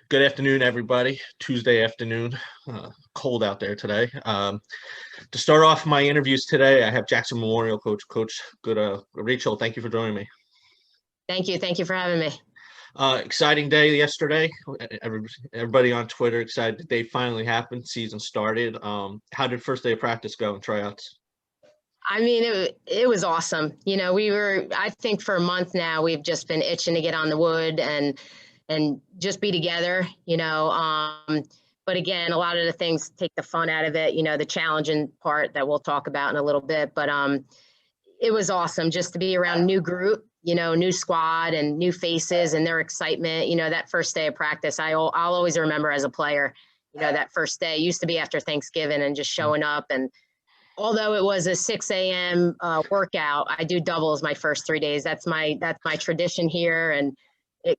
Good afternoon, everybody. Tuesday afternoon, cold out there today. To start off my interviews today, I have Jackson Memorial coach, Rachel. Thank you for joining me. Thank you. Thank you for having me. Exciting day yesterday. Everybody on Twitter excited the day finally happened. Season started. How did first day of practice go in tryouts? I mean, it was awesome. I think for a month now, we've just been itching to get on the wood and just be together, but again, a lot of the things take the fun out of it, the challenging part that we'll talk about in a little bit. But it was awesome just to be around a new group, new squad and new faces and their excitement. That first day of practice, I'll always remember as a player, that first day used to be after Thanksgiving and just showing up. And although it was a 6 a.m. Workout, I do doubles my first 3 days. That's my tradition here. And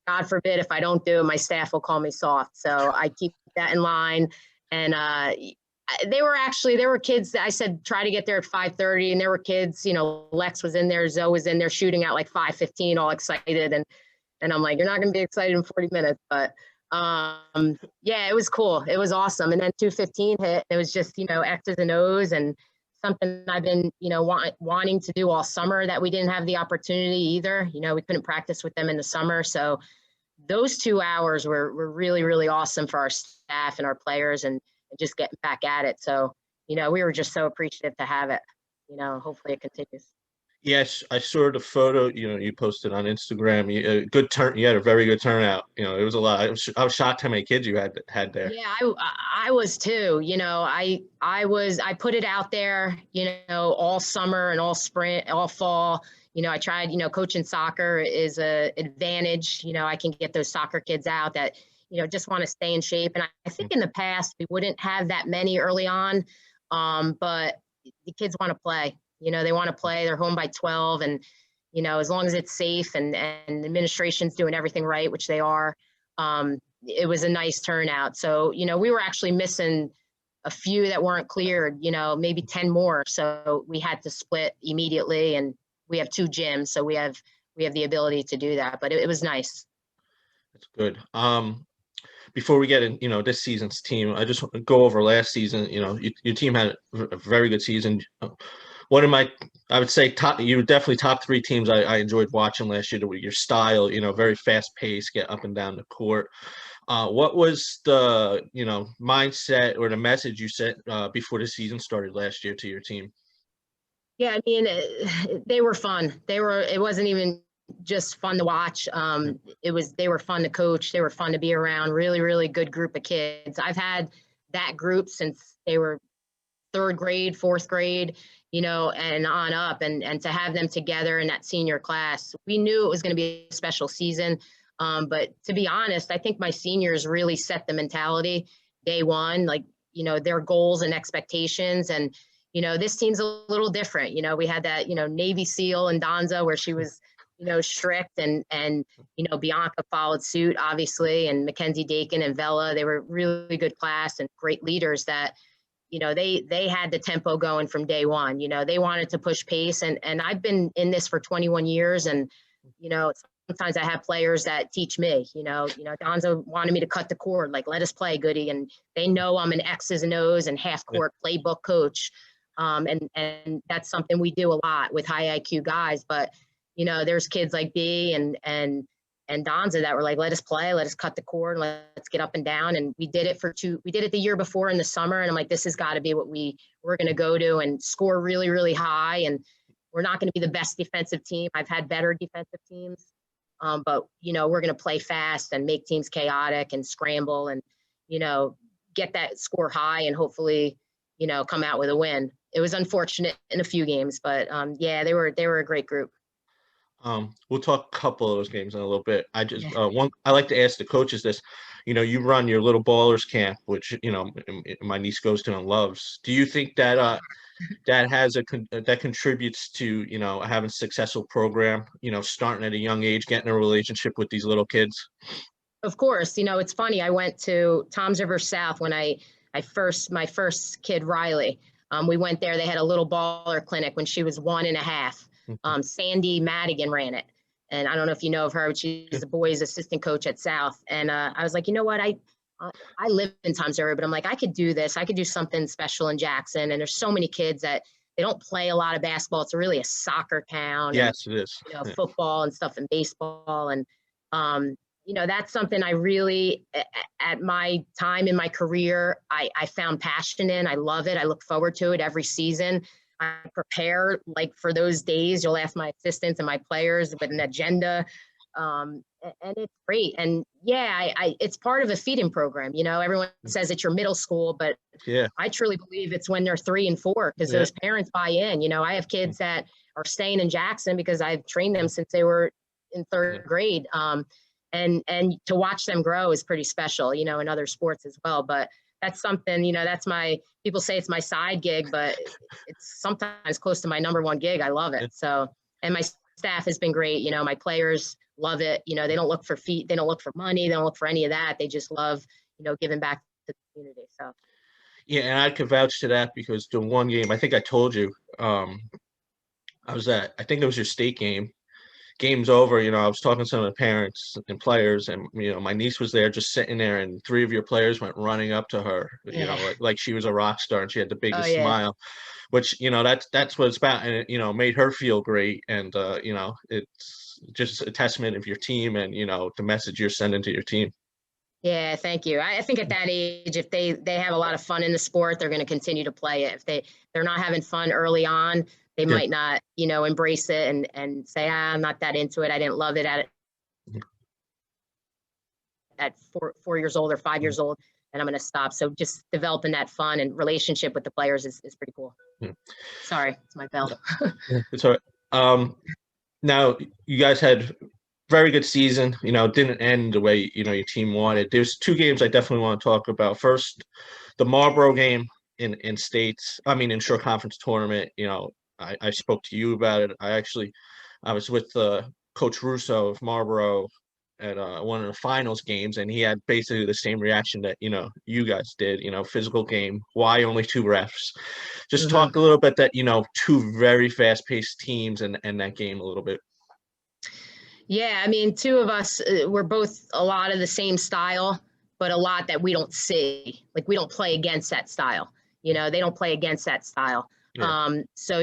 God forbid if I don't do it, my staff will call me soft. So I keep that in line. And there were kids that I said, try to get there at 5:30. And there were kids, Lex was in there, Zoe was in there shooting out like 5:15, all excited. And I'm like, you're not going to be excited in 40 minutes. But yeah, it was cool. It was awesome. And then 2:15 hit. It was just, X's and O's and something I've been, wanting to do all summer that we didn't have the opportunity either. We couldn't practice with them in the summer. So those 2 hours were really, really awesome for our staff and our players and just getting back at it. So, we were just so appreciative to have it. Hopefully it continues. Yes, I saw the photo. You posted on Instagram. Good turn. You had a very good turnout. It was a lot. I was shocked how many kids you had there. Yeah, I was too. I put it out there. All summer and all spring, all fall. I tried. Coaching soccer is a advantage. I can get those soccer kids out that just want to stay in shape. And I think in the past we wouldn't have that many early on, but the kids want to play. They want to play. They're home by 12, and as long as it's safe and the administration's doing everything right, which they are, it was a nice turnout. So we were actually missing a few that weren't cleared. Maybe 10 more. So we had to split immediately, and we have 2 gyms, so we have the ability to do that. But it was nice. That's good. Before we get in, this season's team, I just want to go over last season. Your team had a very good season. I would say you were definitely top 3 teams I enjoyed watching last year. With your style, very fast pace, get up and down the court. What was the, mindset or the message you sent before the season started last year to your team? Yeah, I mean, they were fun. It wasn't even just fun to watch. They were fun to coach. They were fun to be around. Really, really good group of kids. I've had that group since they were 3rd grade, 4th grade, and on up, and to have them together in that senior class, we knew it was going to be a special season. But to be honest, I think my seniors really set the mentality day one, like, their goals and expectations. And, this team's a little different. We had that, Navy SEAL and Donza where she was, strict and, Bianca followed suit, obviously, and Mackenzie Dakin and Vela, they were really good class and great leaders that, they had the tempo going from day one. They wanted to push pace. And I've been in this for 21 years. And, sometimes I have players that teach me, Donza wanted me to cut the cord, like, let us play, Goody. And they know I'm an X's and O's and half court playbook coach. And that's something we do a lot with high IQ guys. But, there's kids like B and Donza that were like, let us play, let us cut the cord, let's get up and down. And we did it we did it the year before in the summer. And I'm like, this has got to be what we're going to go to and score really, really high. And we're not going to be the best defensive team. I've had better defensive teams. But, we're going to play fast and make teams chaotic and scramble and, get that score high and hopefully, come out with a win. It was unfortunate in a few games, but yeah, they were a great group. We'll talk a couple of those games in a little bit. I like to ask the coaches this. You run your little ballers camp, which my niece goes to and loves. Do you think that that contributes to having a successful program? Starting at a young age, getting a relationship with these little kids. Of course, it's funny. I went to Toms River South when my first kid Riley. We went there. They had a little baller clinic when she was 1.5. Sandy Madigan ran it. and I don't know if you know of her, but she's the boys assistant coach at South. And I was like, you know what, I live in Times Square, but I'm like, I could do this. I could do something special in Jackson. And there's so many kids that they don't play a lot of basketball. It's really a soccer town. Yes, it is. And, football and stuff and baseball. And, that's something I really, at my time in my career, I found passion in. I love it. I look forward to it every season. I prepare like for those days. You'll ask my assistants and my players with an agenda. And it's great. And yeah, it's part of a feeding program. Everyone says it's your middle school, but yeah, I truly believe it's when they're 3 and 4 because those parents buy in. I have kids that are staying in Jackson because I've trained them since they were in 3rd grade. And to watch them grow is pretty special, in other sports as well. But that's something, that's people say it's my side gig, but it's sometimes close to my number 1 gig. I love it. So, and my staff has been great. My players love it. They don't look for feet. They don't look for money. They don't look for any of that. They just love, giving back to the community. So. Yeah. And I could vouch to that because the one game, I think I told you, I think it was your state game. Game's over, I was talking to some of the parents and players, and my niece was there just sitting there, and 3 of your players went running up to her, like she was a rock star, and she had the biggest smile, which that's what it's about, and it made her feel great, and it's just a testament of your team and the message you're sending to your team. Yeah, thank you. I think at that age, if they have a lot of fun in the sport, they're going to continue to play it. If they're not having fun early on, they might not, embrace it and say, I'm not that into it. I didn't love it at 4 years old or 5 years old, and I'm going to stop. So just developing that fun and relationship with the players is pretty cool. Sorry, it's my bell. It's all right. Now you guys had very good season, didn't end the way, your team wanted. There's 2 games I definitely want to talk about. First, the Marlboro game in Shore Conference tournament. I spoke to you about it. I was with Coach Russo of Marlboro at one of the finals games, and he had basically the same reaction that you guys did. Physical game. Why only 2 refs? Just talk a little bit that 2 very fast-paced teams and that game a little bit. Yeah, 2 of us we're both a lot of the same style, but a lot that we don't see. Like we don't play against that style. They don't play against that style. Yeah. So,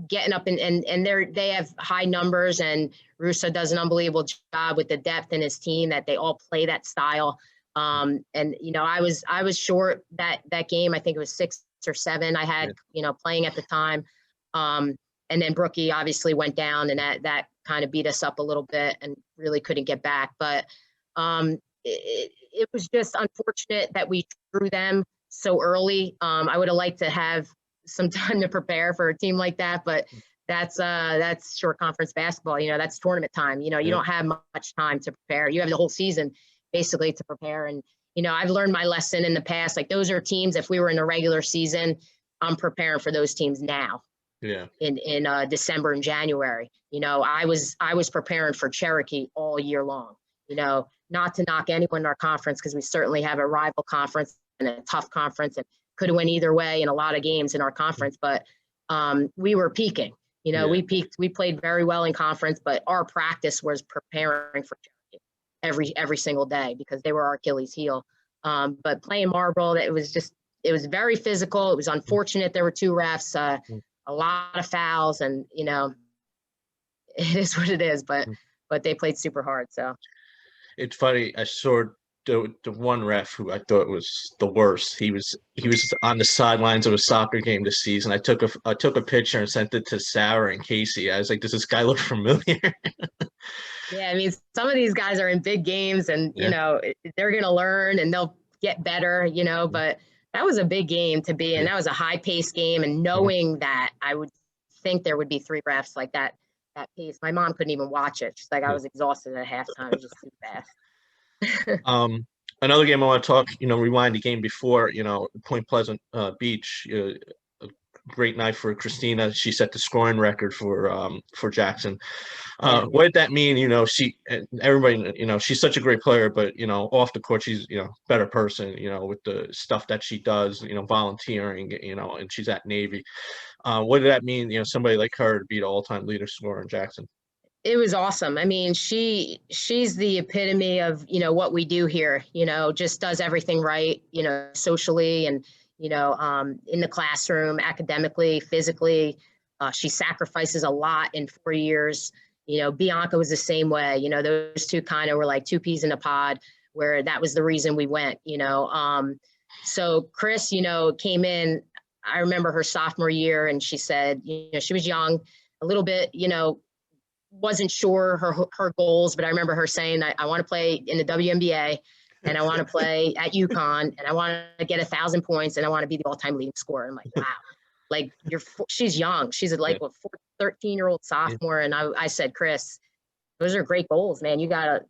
getting up and they have high numbers, and Russo does an unbelievable job with the depth in his team that they all play that style. And, I was short that game. I think it was 6 or 7 I had, playing at the time. And then Brookie obviously went down, and that kind of beat us up a little bit and really couldn't get back. But it was just unfortunate that we drew them so early. I would have liked to have some time to prepare for a team like that, but that's short conference basketball. That's tournament time. You don't have much time to prepare. You have the whole season basically to prepare. And, I've learned my lesson in the past. Like those are teams, if we were in a regular season, I'm preparing for those teams now. Yeah. In December and January, I was preparing for Cherokee all year long, not to knock anyone in our conference, because we certainly have a rival conference and a tough conference and could have went either way in a lot of games in our conference, but we were peaking, we peaked, we played very well in conference, but our practice was preparing for Cherokee every single day because they were our Achilles heel. But playing Marlboro, it was very physical. It was unfortunate. There were 2 refs, a lot of fouls, and, it is what it is, but they played super hard. So it's funny. I saw the one ref who I thought was the worst. He was on the sidelines of a soccer game this season. I took a picture and sent it to Sarah and Casey. I was like, does this guy look familiar? Yeah, some of these guys are in big games, and they're gonna learn and they'll get better, but that was a big game to be in. That was a high-paced game, and knowing that, I would think there would be 3 refs like that pace. My mom couldn't even watch it. She's like, I was exhausted at halftime. It was just too fast. Another game I want to talk, rewind the game before, Point Pleasant Beach, a great night for Christina. She set the scoring record for Jackson. What did that mean? Everybody, she's such a great player, but, off the court, she's, better person, with the stuff that she does, volunteering, and she's at Navy. What did that mean, somebody like her to be the all-time leader scorer in Jackson? It was awesome. I mean, she's the epitome of, what we do here, just does everything right, socially and, in the classroom, academically, physically. She sacrifices a lot in 4 years. Bianca was the same way. Those two kind of were like two peas in a pod, where that was the reason we went. So Chris, came in. I remember her sophomore year, and she said, she was young, a little bit, wasn't sure her goals, but I remember her saying, I want to play in the WNBA, and I want to play at UConn, and I want to get 1,000 points, and I want to be the all-time leading scorer. I'm like, wow, like she's young. She's like a 13-year-old sophomore. And I said, Chris, those are great goals, man.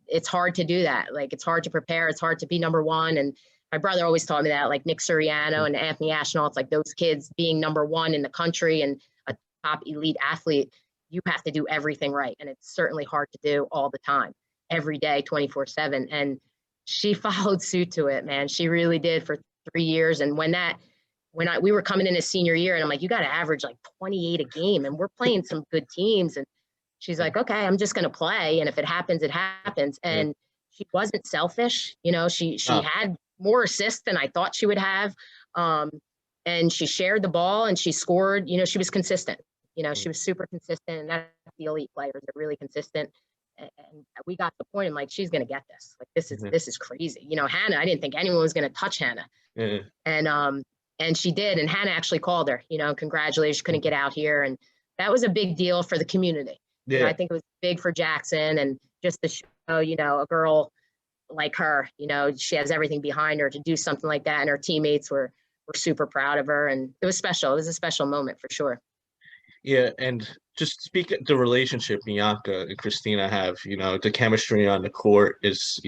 It's hard to do that. Like, it's hard to prepare. It's hard to be number one. And my brother always taught me that, like Nick Suriano and Anthony Ashnault, it's like those kids being number one in the country and a top elite athlete, you have to do everything right. And it's certainly hard to do all the time, every day, 24/7. And she followed suit to it, man. She really did for 3 years. And we were coming in a senior year, and I'm like, you got to average like 28 a game, and we're playing some good teams. And she's like, okay, I'm just going to play. And if it happens, it happens. And she wasn't selfish. She had more assists than I thought she would have. And she shared the ball, and she scored. She was consistent. She was super consistent, and that's the elite players are really consistent. And we got to the point, I'm like, she's going to get this. Like, this is crazy. Hannah, I didn't think anyone was going to touch Hannah. And she did. And Hannah actually called her, congratulations, she couldn't get out here. And that was a big deal for the community. Yeah. I think it was big for Jackson, and just to show, a girl like her, she has everything behind her to do something like that. And her teammates were super proud of her. And it was special. It was a special moment for sure. Yeah, and just speak the relationship Bianca and Christina have, the chemistry on the court is,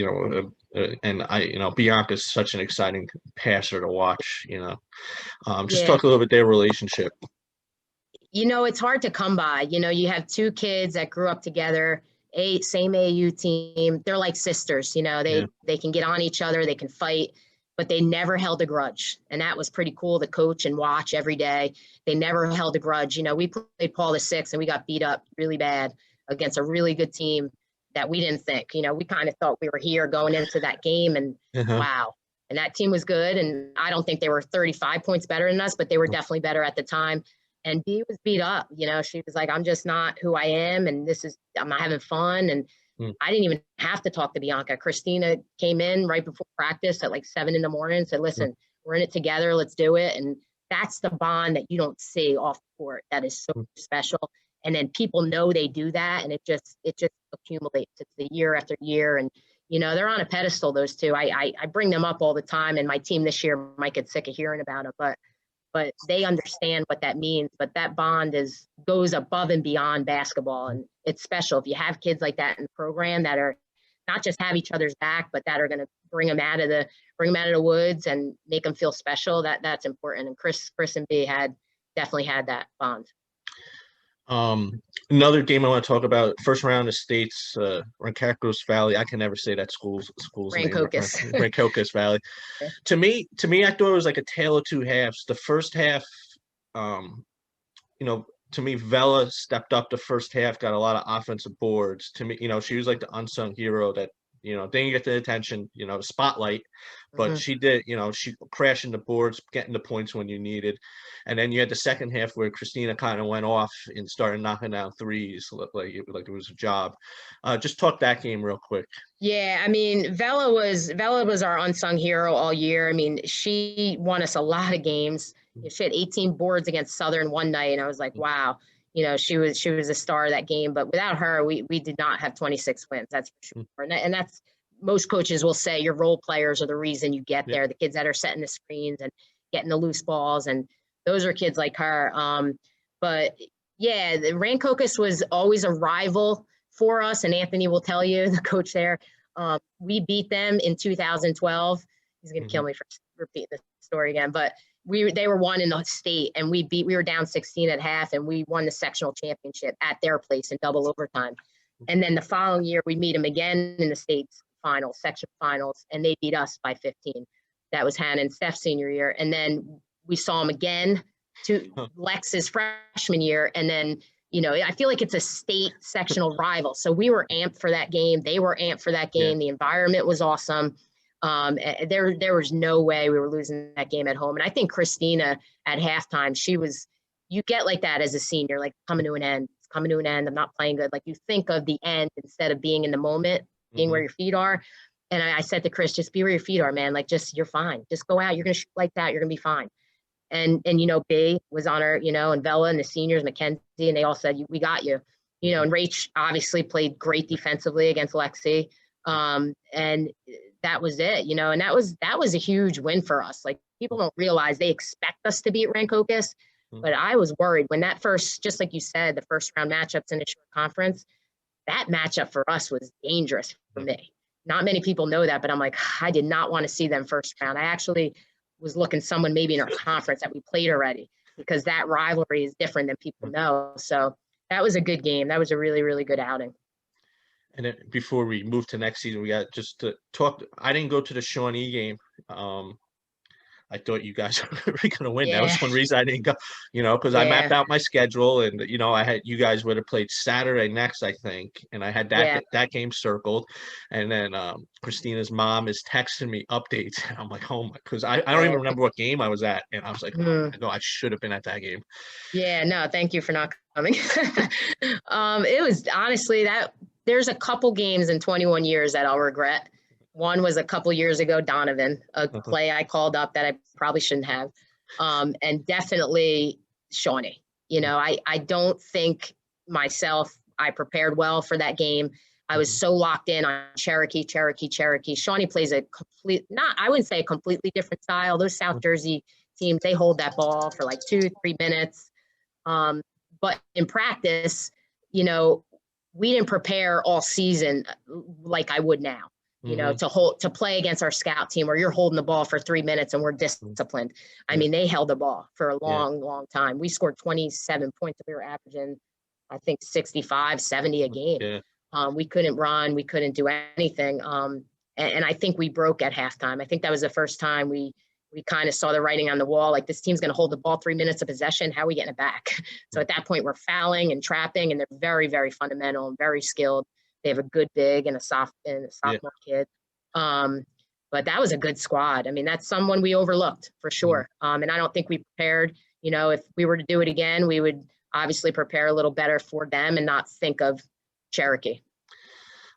and Bianca's such an exciting passer to watch, just talk a little bit their relationship. It's hard to come by. You have two kids that grew up together, same AU team. They're like sisters, they can get on each other, they can fight, but they never held a grudge. And that was pretty cool to coach and watch every day. They never held a grudge. We played Paul VI, and we got beat up really bad against a really good team that we didn't think, we kind of thought we were here going into that game, and wow. And that team was good. And I don't think they were 35 points better than us, but they were definitely better at the time. And B was beat up. She was like, I'm just not who I am. And I'm not having fun. And I didn't even have to talk to Bianca. Christina came in right before practice at like 7 a.m. and said, listen, we're in it together. Let's do it. And that's the bond that you don't see off the court. That is so special. And then people know they do that. And it just accumulates. It's the year after year. And, they're on a pedestal, those two. I bring them up all the time. And my team this year might get sick of hearing about it, but they understand what that means. But that bond goes above and beyond basketball, and it's special. If you have kids like that in the program that are not just have each other's back, but that are going to bring them out of the woods and make them feel special, that's important. And Chris and B definitely had that bond. Another game I want to talk about, first round of states, Rancocas Valley. I can never say that school's name. Rancocas Valley. Yeah. To me, I thought it was like a tale of two halves. The first half, to me, Vela stepped up the first half, got a lot of offensive boards. To me, she was like the unsung hero that, didn't get the attention, spotlight, but she did, she crashing the boards, getting the points when you needed. And then you had the second half where Christina kind of went off and started knocking down threes, like it was a job. Just talk that game real quick. Yeah, I mean, Vela was our unsung hero all year. I mean, she won us a lot of games. She had 18 boards against Southern one night, and I was like, wow. She was a star of that game, but without her, we did not have 26 wins. That's for sure. And that's, most coaches will say your role players are the reason you get there. The kids that are setting the screens and getting the loose balls, and those are kids like her. But yeah, the Rancocas was always a rival for us, and Anthony will tell you, the coach there. We beat them in 2012. He's going to kill me for repeating the story again, but they were one in the state, and we were down 16 at half, and we won the sectional championship at their place in double overtime. And then the following year, we meet them again in the state's finals, section finals, and they beat us by 15. That was Hannah and Steph's senior year. And then we saw them again to Lex's freshman year, and then I feel like it's a state sectional rival. So we were amped for that game. They were amped for that game. The environment was awesome. There was no way we were losing that game at home. And I think Christina at halftime, you get like that as a senior, like coming to an end. It's coming to an end. I'm not playing good. Like you think of the end instead of being in the moment, being where your feet are. And I said to Chris, just be where your feet are, man. Like, you're fine. Just go out. You're going to shoot like that. You're going to be fine. And B was on her, and Bella and the seniors, Mackenzie, and they all said, we got you. And Rach obviously played great defensively against Lexi. And that was it, and that was a huge win for us. Like, people don't realize they expect us to beat Rancocas, but I was worried when that first, just like you said, the first round matchups in the short conference, that matchup for us was dangerous for me. Not many people know that, but I'm like, I did not want to see them first round. I actually was looking someone maybe in our conference that we played already, because that rivalry is different than people know. So that was a good game. That was a really, really good outing. And then before we move to next season, we got just to talk. I didn't go to the Shawnee game. I thought you guys were going to win. That was one reason I didn't go, because I mapped out my schedule, and, I had, you guys would have played Saturday next, I think. And I had that game circled. And then Christina's mom is texting me updates. And I'm like, oh my, because I don't even remember what game I was at. And I was like, oh, no, I should have been at that game. Yeah, no, thank you for not coming. It was honestly there's a couple games in 21 years that I'll regret. One was a couple years ago, Donovan, a play I called up that I probably shouldn't have. And definitely Shawnee. I don't think I prepared well for that game. I was so locked in on Cherokee. Shawnee plays I wouldn't say a completely different style. Those South Jersey teams, they hold that ball for like 2-3 minutes. But in practice, we didn't prepare all season like I would now. To play against our scout team where you're holding the ball for 3 minutes and we're disciplined. I mean, they held the ball for a long, long time. We scored 27 points. We were averaging, I think, 65, 70 a game. We couldn't run. We couldn't do anything. And I think we broke at halftime. I think that was the first time we kind of saw the writing on the wall. Like, this team's going to hold the ball 3 minutes of possession. How are we getting it back? So at that point, we're fouling and trapping, and they're very, very fundamental and very skilled. They have a good big and a sophomore kid. But that was a good squad. I mean, that's someone we overlooked for sure. And I don't think we prepared. If we were to do it again, we would obviously prepare a little better for them and not think of Cherokee.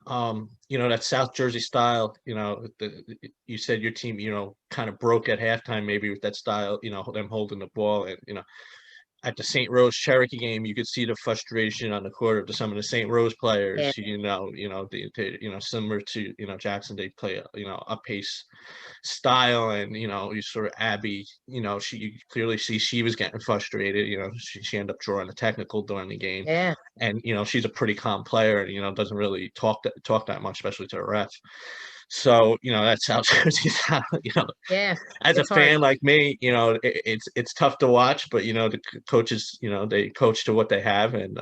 That South Jersey style, you said your team, kind of broke at halftime, maybe with that style, them holding the ball. And, at the St. Rose Cherokee game, you could see the frustration on the court of some of the St. Rose players. They similar to Jackson. They play a pace style, and you sort of Abby. You clearly see she was getting frustrated. She ended up drawing a technical during the game. Yeah. And she's a pretty calm player, and doesn't really talk that much, especially to the ref. So that's South Jersey. As a fan hard. Like me, it's tough to watch, but the coaches, they coach to what they have, and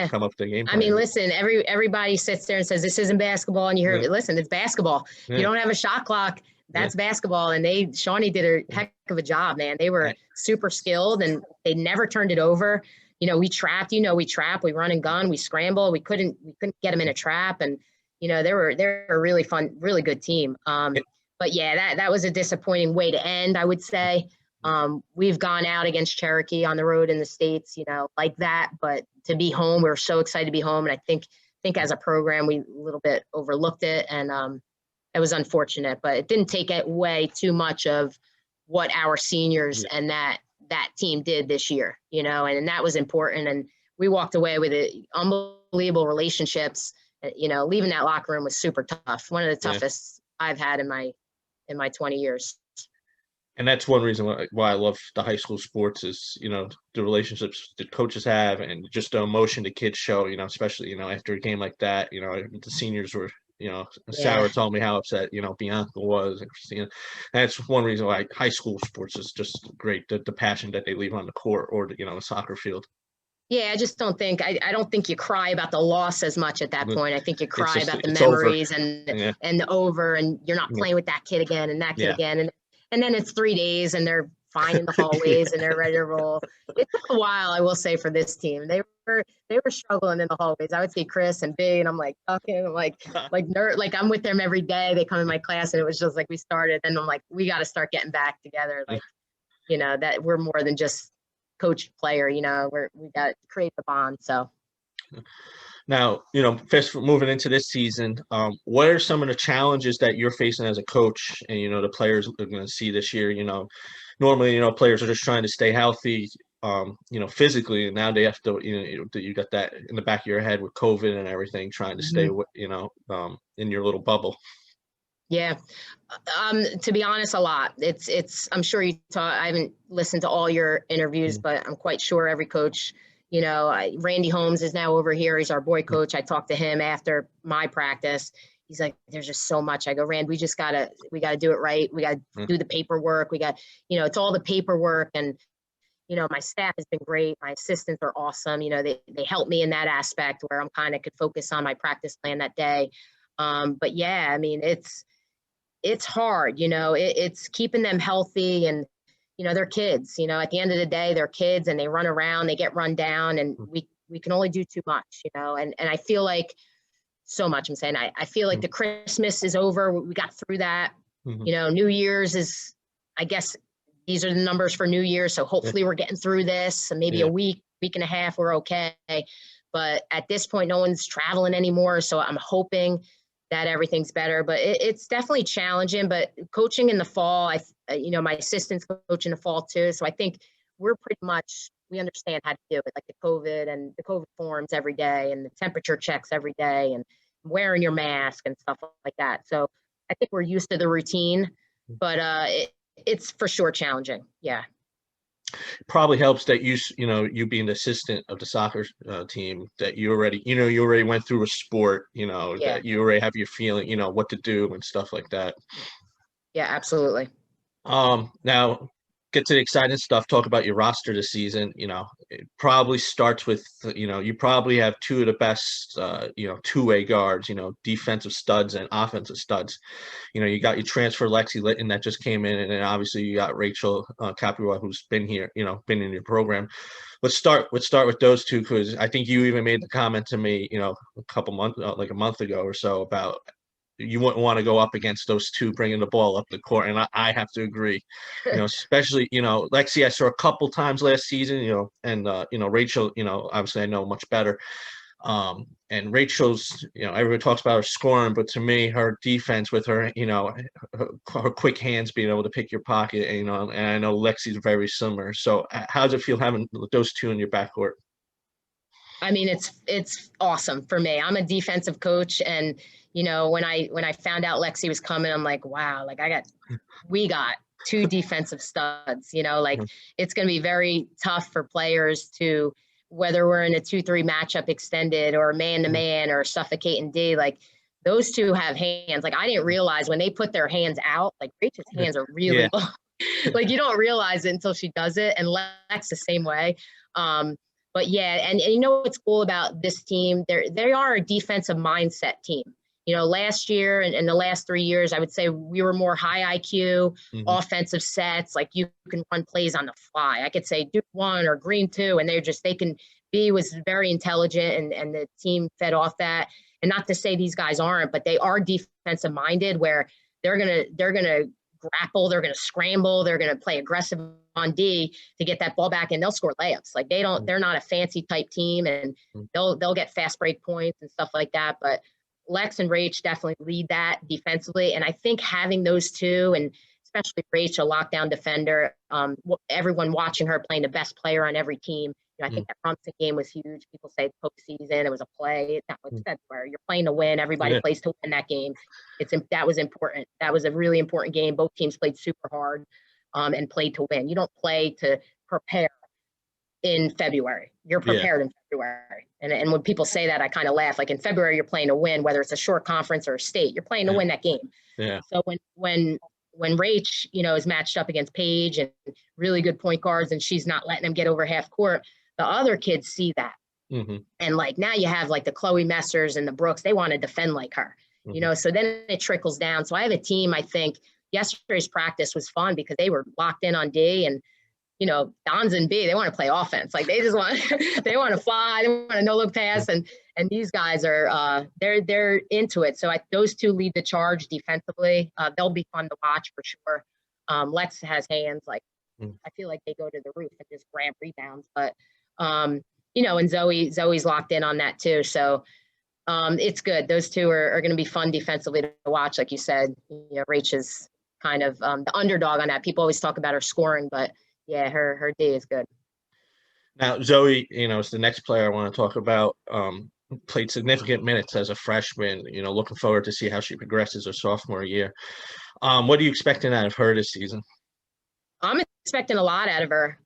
come up with the game plan. I mean, listen, everybody sits there and says this isn't basketball, and you hear, listen, it's basketball. You don't have a shot clock. That's basketball, and Shawnee did a heck of a job, man. They were super skilled, and they never turned it over. We trapped. We trap. We run and gun. We scramble. We couldn't get them in a trap, and they're a really fun, really good team. But yeah, that was a disappointing way to end, I would say. We've gone out against Cherokee on the road in the States, like that. But to be home, we were so excited to be home. And I think as a program, we a little bit overlooked it. And it was unfortunate, but it didn't take away too much of what our seniors and that team did this year, and that was important. And we walked away with unbelievable relationships. Leaving that locker room was super tough. One of the toughest I've had in my 20 years. And that's one reason why I love the high school sports is, the relationships the coaches have and just the emotion the kids show, especially, after a game like that, the seniors were, Sarah told me how upset, Bianca was and Christina. And that's one reason why high school sports is just great, the passion that they leave on the court or the soccer field. Yeah, I just don't think I don't think you cry about the loss as much at that point. I think you cry about the memories and the over, and you're not playing with that kid again and that kid again. And then it's 3 days and they're fine in the hallways and they're ready to roll. It took a while, I will say, for this team. They they were struggling in the hallways. I would see Chris and B, and I'm like talking, like nerd, like I'm with them every day. They come in my class, and it was just like we started, and I'm like, we got to start getting back together. Like, that we're more than just coach player. We got to create the bond. So. Now, first moving into this season, what are some of the challenges that you're facing as a coach and, the players are going to see this year? Normally, players are just trying to stay healthy, physically, and now they have to, you got that in the back of your head with COVID and everything, trying to stay, in your little bubble. Yeah. To be honest, a lot. I'm sure I haven't listened to all your interviews, but I'm quite sure every coach, Randy Holmes is now over here. He's our boy coach. I talked to him after my practice. He's like, there's just so much. I go, Rand, we got to do it right. We got to do the paperwork. We got, it's all the paperwork. And, my staff has been great. My assistants are awesome. They help me in that aspect where I'm kind of could focus on my practice plan that day. But yeah, I mean, it's hard, it's keeping them healthy and, they're kids, at the end of the day, they're kids and they run around, they get run down, and we can only do too much, and I feel like so much. I'm saying, I feel like the Christmas is over. We got through that. New Year's is, I guess these are the numbers for New Year's. So hopefully we're getting through this, and maybe a week and a half, we're okay. But at this point, no one's traveling anymore. So I'm hoping that everything's better, but it's definitely challenging. But coaching in the fall, my assistants coach in the fall too. So I think we understand how to do it, like the COVID forms every day and the temperature checks every day and wearing your mask and stuff like that. So I think we're used to the routine, but it's for sure challenging. Yeah. Probably helps that you being the assistant of the soccer team, that you already went through a sport, that you already have your feeling, what to do and stuff like that. Yeah, absolutely. Now get to the exciting stuff. Talk about your roster this season. It probably starts with, you probably have two of the best, two-way guards, defensive studs and offensive studs. You got your transfer Lexi Litton that just came in, and then obviously you got Rachel Capua, who's been here, been in your program. Let's start with those two, because I think you even made the comment to me, a couple months, like a month ago or so, about you wouldn't want to go up against those two bringing the ball up the court, and I have to agree. Especially Lexi, I saw a couple times last season, and Rachel, obviously I know much better. And Rachel's, everyone talks about her scoring, but to me, her defense with her, her quick hands, being able to pick your pocket, and I know Lexi's very similar. So how does it feel having those two in your backcourt? I mean, it's awesome for me. I'm a defensive coach, and when I found out Lexi was coming, I'm like, wow, like we got two defensive studs. It's going to be very tough for players to, whether we're in a 2-3 matchup extended or man-to-man or suffocating D, like those two have hands. Like I didn't realize when they put their hands out, like Rachel's hands are really long. Like you don't realize it until she does it, and Lex the same way. But yeah, and what's cool about this team? They are a defensive mindset team. Last year and the last 3 years, I would say we were more high IQ, offensive sets. Like you can run plays on the fly. I could say Duke 1 or Green 2, and B was very intelligent, and the team fed off that. And not to say these guys aren't, but they are defensive minded, where they're gonna grapple, they're gonna scramble, they're gonna play aggressive on D to get that ball back, and they'll score layups. Like they're not a fancy type team, and they'll get fast break points and stuff like that. But Lex and Rach definitely lead that defensively. And I think having those two, and especially Rach, a lockdown defender, everyone watching her playing the best player on every team. I think that Brunson game was huge. People say postseason, it was a play. It's February. You're playing to win. Everybody plays to win that game. That was important. That was a really important game. Both teams played super hard and played to win. You don't play to prepare in February. You're prepared in February. And when people say that, I kind of laugh. Like in February, you're playing to win, whether it's a short conference or a state. You're playing to win that game. Yeah. So when Rach, is matched up against Paige and really good point guards, and she's not letting them get over half court, the other kids see that. And like now you have like the Chloe Messers and the Brooks, they want to defend like her, so then it trickles down. So I have a team, I think yesterday's practice was fun because they were locked in on D, and Dons and B, they want to play offense. Like they just want, they want to fly, they want a no look pass. And these guys are, they're into it. So those two lead the charge defensively. They'll be fun to watch for sure. Lex has hands, like, I feel like they go to the roof and just grab rebounds, but, and Zoe's locked in on that too. So, it's good. Those two are going to be fun defensively to watch. Like you said, Rach is kind of the underdog on that. People always talk about her scoring, but yeah, her D is good. Now, Zoe, is the next player I want to talk about. Played significant minutes as a freshman. Looking forward to see how she progresses her sophomore year. What are you expecting out of her this season? I'm expecting a lot out of her.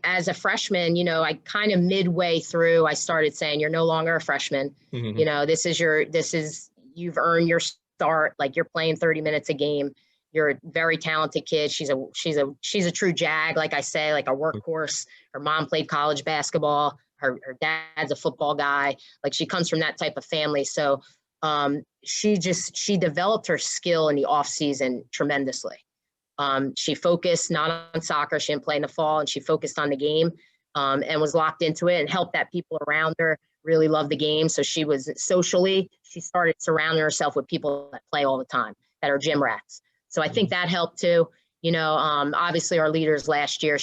As a freshman, I kind of midway through, I started saying, you're no longer a freshman. You've earned your start. Like you're playing 30 minutes a game. You're a very talented kid. She's a true Jag. Like I say, like a workhorse. Her mom played college basketball. Her dad's a football guy. Like she comes from that type of family. So she developed her skill in the off season tremendously. She focused not on soccer. She didn't play in the fall, and she focused on the game and was locked into it and helped that people around her really love the game. So she started surrounding herself with people that play all the time, that are gym rats. So I think that helped too. Obviously our leaders last year,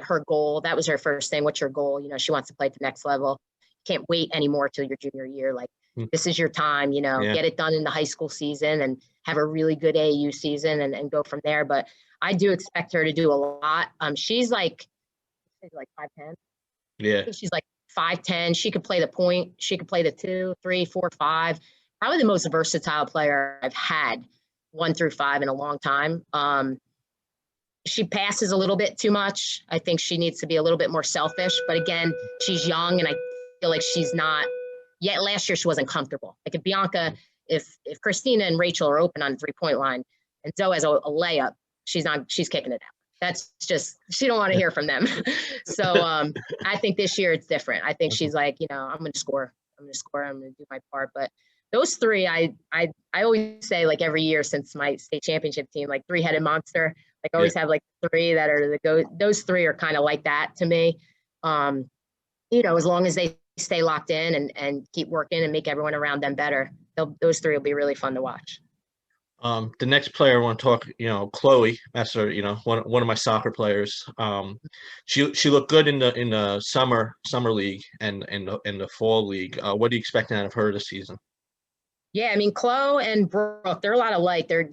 her goal, that was her first thing. What's your goal? She wants to play at the next level. Can't wait anymore till your junior year. Like this is your time, get it done in the high school season and have a really good AAU season and go from there. But I do expect her to do a lot. She's like 5'10". Yeah. She's like 5'10". She could play the point. She could play the 2, 3, 4, 5. Probably the most versatile player I've had 1 through 5 in a long time. She passes a little bit too much. I think she needs to be a little bit more selfish. But again, she's young, and I feel like she's not yet. Last year, she wasn't comfortable. Like if Bianca, if Christina and Rachel are open on the 3-point line, and Zoe has a layup, she's kicking it out. That's just, she don't want to hear from them. So I think this year it's different. I think she's like, I'm going to score. I'm going to do my part. But those three, I always say, like every year since my state championship team, like 3-headed monster. Like always have like 3 that are those 3 are kind of like that to me. As long as they stay locked in and keep working and make everyone around them better, those 3 will be really fun to watch. The next player I want to talk, Chloe, that's her, one of my soccer players. She looked good in the summer league and in the fall league. What are you expecting out of her this season? Yeah, I mean, Chloe and Brooke, they're a lot alike. They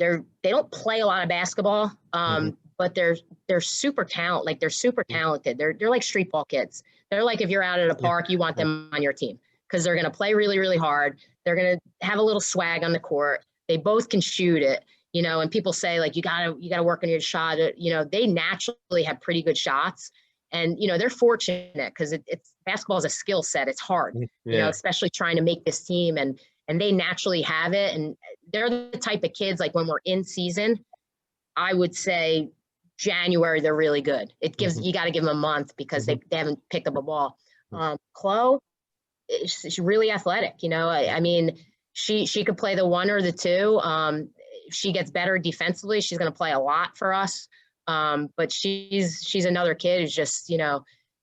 don't play a lot of basketball, but they're super talented. Like they're super talented. They're like street ball kids. They're like, if you're out at a park, you want them on your team because they're going to play really, really hard. They're going to have a little swag on the court. They both can shoot it, and people say like, you gotta work on your shot. They naturally have pretty good shots, and, they're fortunate because it's basketball is a skill set. It's hard, especially trying to make this team and they naturally have it. And they're the type of kids, like when we're in season, I would say January, they're really good. It gives, you got to give them a month because they haven't picked up a ball. Chloe, she's really athletic. I mean, she could play the 1 or the 2. If she gets better defensively, she's going to play a lot for us. But she's another kid who's just,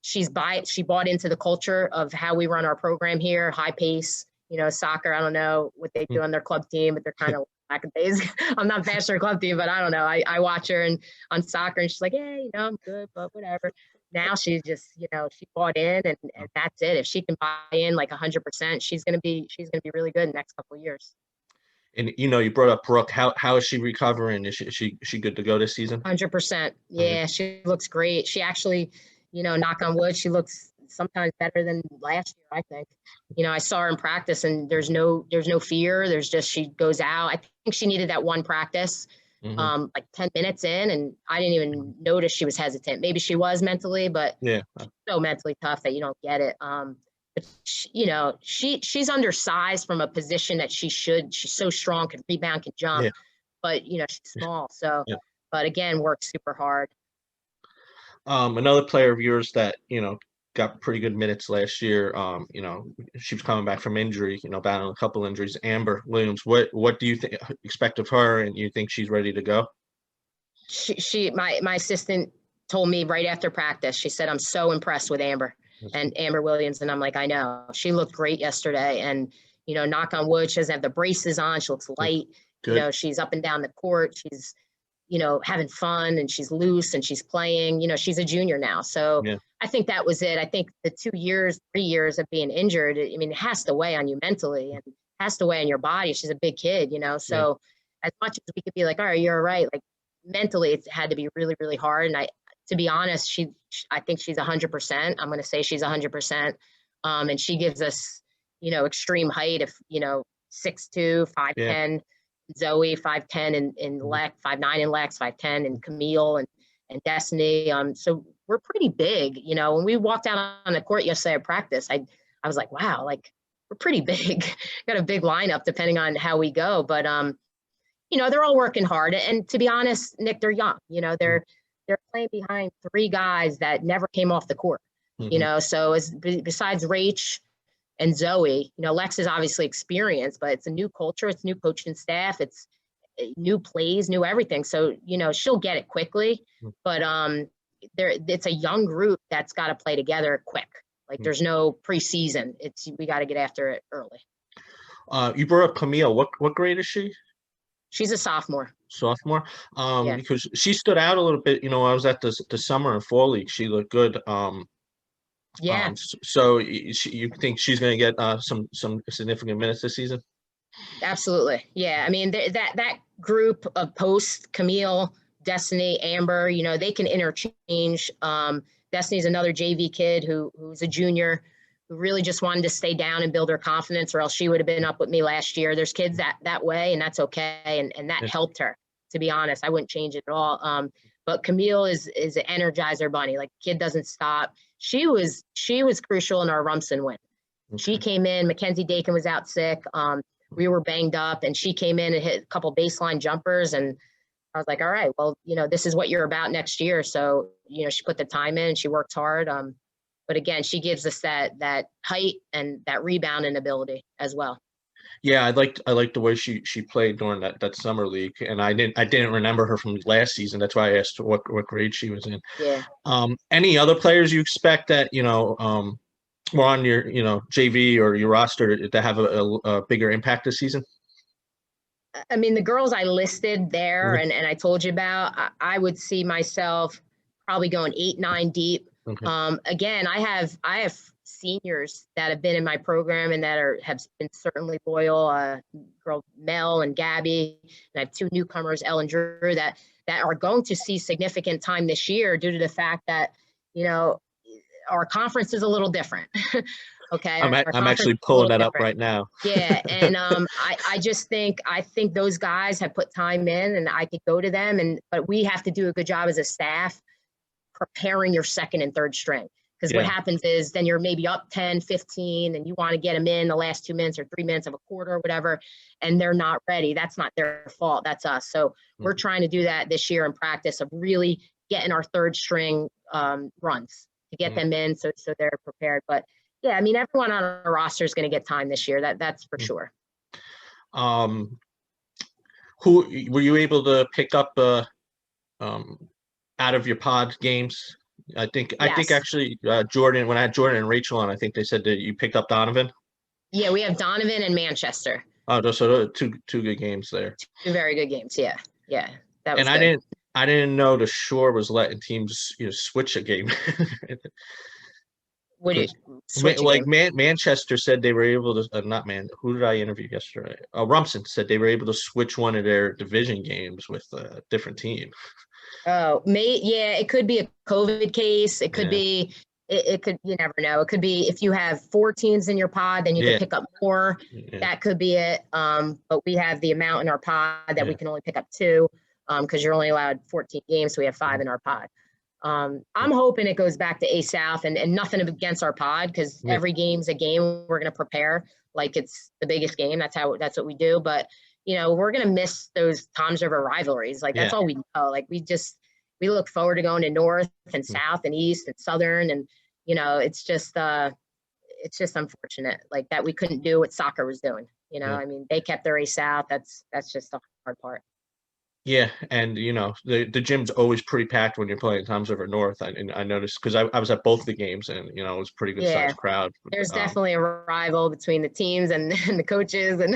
she bought into the culture of how we run our program here, high pace. Soccer, I don't know what they do on their club team, but they're kind of lackadaisical. I'm not bashing her club team, but I don't know. I watch her on soccer and she's like, hey, I'm good, but whatever. Now she's just, she bought in and that's it. If she can buy in like 100%, she's going to be really good in the next couple of years. And, you brought up Brooke. How is she recovering? Is she good to go this season? 100%. Yeah, she looks great. She actually, knock on wood, she looks sometimes better than last year, I think. I saw her in practice and there's no fear. There's just, she goes out. I think she needed that one practice, like 10 minutes in, and I didn't even notice she was hesitant. Maybe she was mentally, but she's so mentally tough that you don't get it. But she's undersized from a position that she's so strong, can rebound, can jump, but she's small. So, but again, works super hard. Another player of yours that, got pretty good minutes last year. She was coming back from injury, battling a couple injuries. Amber Williams, what do you expect of her, and you think she's ready to go? My assistant told me right after practice, she said, I'm so impressed with Amber Williams. And I'm like, I know, she looked great yesterday. And, you know, knock on wood, she doesn't have the braces on. She looks light. Good. You know, she's up and down the court. She's, you know, having fun, and she's loose, and she's playing. You know, she's a junior now. So Yeah. I think that was it. I think the 2 years, 3 years of being injured, I mean, it has to weigh on you mentally and has to weigh on your body. She's a big kid, you know. So as much as we could be like, all right, you're all right, like mentally it had to be really, really hard. And to be honest, I think she's 100%. I'm going to say she's 100%. And she gives us, you know, extreme height of, you know, 6'2", 5'10", Yeah. Zoe 5'10", in Lex, 5'9" in Lex, 5'10", and Camille and Destiny. So we're pretty big, you know. When we walked out on the court yesterday at practice, I was like, wow, like we're pretty big. Got a big lineup depending on how we go. But you know, they're all working hard. And to be honest, Nick, they're young. You know, they're playing behind 3 guys that never came off the court. You know, so besides Rach and Zoe, you know, Lex is obviously experienced, but it's a new culture, it's new coaching staff, it's new plays, new everything. So, you know, she'll get it quickly, but it's a young group that's got to play together quick. Like there's no preseason. We got to get after it early. You brought up Camille. What grade is she? She's a sophomore. Sophomore. Because she stood out a little bit. You know, I was at the summer and fall league. She looked good. Yeah. So you think she's going to get some significant minutes this season? Absolutely. Yeah. I mean, that group of post, Camille, Destiny, Amber, you know, they can interchange. Destiny's another JV kid who's a junior, who really just wanted to stay down and build her confidence, or else she would have been up with me last year. There's kids that way, and that's okay. And that helped her, to be honest. I wouldn't change it at all. But Camille is an energizer bunny. Like, kid doesn't stop. She was crucial in our Rumson win. She came in, Mackenzie Dakin was out sick. We were banged up, and she came in and hit a couple baseline jumpers. And I was like, all right, well, you know, this is what you're about next year. So, you know, she put the time in, she worked hard. But again, she gives us that height and that rebounding ability as well. Yeah, I liked the way she played during that summer league, and I didn't remember her from last season. That's why I asked what grade she was in. Yeah. Any other players you expect that, you know, were on your, you know, JV or your roster to have a bigger impact this season? I mean, the girls I listed there and I told you about, I would see myself probably going 8, 9 deep. Okay. Again, I have seniors that have been in my program and that have been certainly loyal. Girl Mel and Gabby, and I have 2 newcomers, Elle and Drew, that are going to see significant time this year due to the fact that, you know, our conference is a little different. Okay. I'm actually pulling that up right now. Yeah. And I just think those guys have put time in, and I could go to them, but we have to do a good job as a staff preparing your second and third string. Because what happens is then you're maybe up 10, 15, and you want to get them in the last 2 minutes or 3 minutes of a quarter or whatever, and they're not ready. That's not their fault. That's us. So we're trying to do that this year in practice, of really getting our third string runs to get them in so they're prepared. But yeah, I mean, everyone on our roster is going to get time this year. That's for sure. Who were you able to pick up out of your pod games? I think actually Jordan, when I had Jordan and Rachel on, I think they said that you picked up Donovan. Yeah, we have Donovan and Manchester. Oh, so two good games there. 2 very good games. Yeah. That was and good. I didn't know the Shore was letting teams, you know, switch a game. What do you switch like Manchester said they were able to who did I interview yesterday? Rumson said they were able to switch one of their division games with a different team. Oh, it could be a COVID case. It could be, it could, you never know. It could be if you have 4 teams in your pod, then you can pick up more. That could be it. But we have the amount in our pod that we can only pick up 2, because you're only allowed 14 games. So we have 5 in our pod. I'm hoping it goes back to A South, and nothing against our pod, because every game's a game. We're going to prepare like it's the biggest game. That's what we do. But, you know, we're going to miss those Toms River rivalries. Like, that's all we know. Like, we look forward to going to North and South and East and Southern. And, you know, it's just unfortunate, like, that we couldn't do what soccer was doing. You know, I mean, they kept their A South. That's just the hard part. Yeah, and the gym's always pretty packed when you're playing Toms River North. I noticed because I was at both the games, and it was a pretty good Yeah. sized crowd. There's definitely a rival between the teams and the coaches. And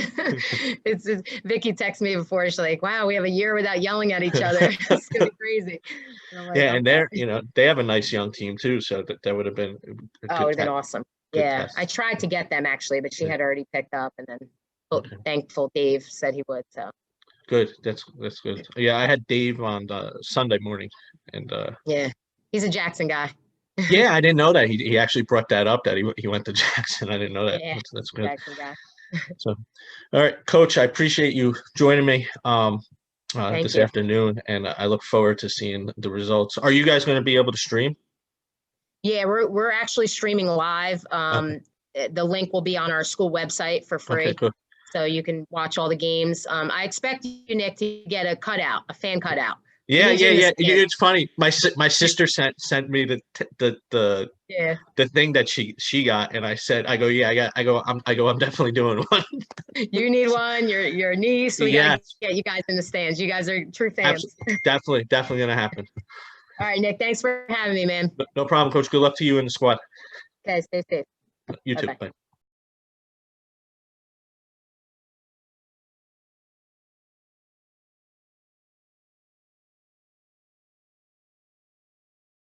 Vicky texted me before. She's like, wow, we have a year without yelling at each other. It's going to be crazy. And I'm like, Yeah, and okay. they have a nice young team too, so that would have been a Oh, it good would have been awesome. good Yeah. test. I tried to get them actually, but she Yeah. had already picked up, and then Okay. thankful Dave said he would. So Good. That's good. Yeah, I had Dave on Sunday morning, and yeah, he's a Jackson guy. yeah, I didn't know that he actually brought that up that he went to Jackson. I didn't know that. Yeah, That's good. Jackson guy. So, all right, Coach, I appreciate you joining me Thank this you. afternoon, and I look forward to seeing the results. Are you guys going to be able to stream? Yeah, we're actually streaming live. Okay. The link will be on our school website for Okay. free, Good. so you can watch all the games. I expect you, Nick, to get a fan cutout. We Yeah, need you yeah, in the yeah. stands. It's funny. My sister sent me Yeah, the thing that she got, and I go, yeah, I'm definitely doing one. you need one. Your niece. We got Yeah, to get you guys in the stands. You guys are true fans. definitely gonna happen. All right, Nick. Thanks for having me, man. No problem, Coach. Good luck to you and the squad. Okay, stay safe. You too. Bye-bye. Bye.